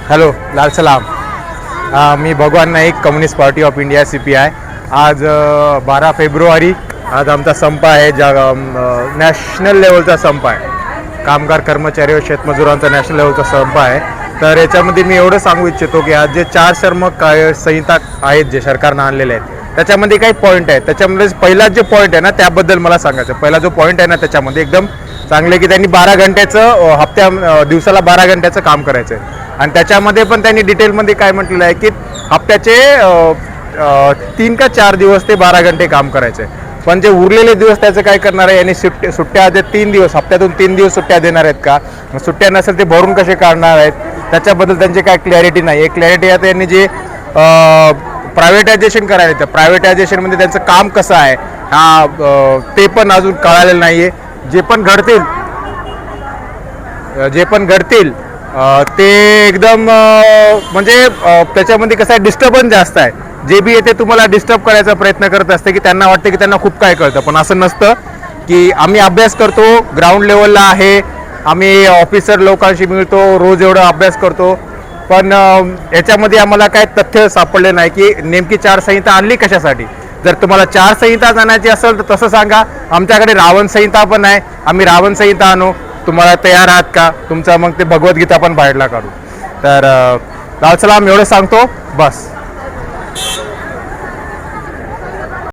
Hello, लाल सलाम. मी भगवान Naik, communist party of India CPI. आज 12 फेब्रुवारी आज आमचा संप आहे, नॅशनल लेवलचा संप आहे. कामगार कर्मचारी व शेतमजुरांचा नॅशनल लेवलचा संप आहे. तर याच्यामध्ये मी एवढं सांगू इच्छितो की आज जे 4 श्रम संहिता आहेत जे सरकारनं आणलेले आहेत त्याच्यामध्ये काही पॉईंट आहेत. त्याच्यामध्ये पहिला जे पॉईंट आहे ना त्याबद्दल मला सांगायचं. पहिला जो पॉईंट आहे ना त्याच्यामध्ये एकदम चांगले की त्यांनी 12 घंट्याचं दिवसाला 12 घंट्याचं काम करायचं आहे. आणि त्याच्यामध्ये पण त्यांनी डिटेलमध्ये काय म्हटलेलं आहे की हप्त्याचे 3 का 4 दिवस ते 12 घंटे काम करायचं आहे. पण जे उरलेले दिवस त्याचं काय करणार आहे, यांनी सुट्ट्या जे 3 दिवस हप्त्यातून 3 दिवस सुट्ट्या देणार आहेत का, सुट्ट्या नसेल ते भरून कसे काढणार आहेत त्याच्याबद्दल त्यांची काय क्लॅरिटी नाही आहे. क्लॅरिटी आहे त्यांनी जे प्रायव्हेटायझेशन करायला येतं, प्रायव्हेटायझेशनमध्ये त्यांचं काम कसं आहे ते पण अजून कळालेलं नाही आहे. जे पण घडतील ते एकदम म्हणजे त्याच्यामध्ये कसं आहे, डिस्टर्बन्स जास्त आहे. जे बी येते तुम्हाला डिस्टर्ब करायचा प्रयत्न करत असते की त्यांना वाटतं की त्यांना खूप काय कळतं, पण असं नसतं. की आम्ही अभ्यास करतो, ग्राउंड लेवलला आहे, आम्ही ऑफिसर लोकांशी मिळतो, रोज एवढा अभ्यास करतो, पण याच्यामध्ये आम्हाला काय तथ्य सापडले नाही की नेमकी 4 संहिता आणली कशासाठी. जर तुम्हाला 4 संहिता आणायची असेल तर तसं सांगा. आमच्याकडे रावण संहिता पण आहे, आम्ही रावण संहिता आणू. तुम्हाला तयार आहात का? तुमचा मग ते भगवद्गीता पण बाहेरला काढू. तर लाल सलाम, एवढं सांगतो बस.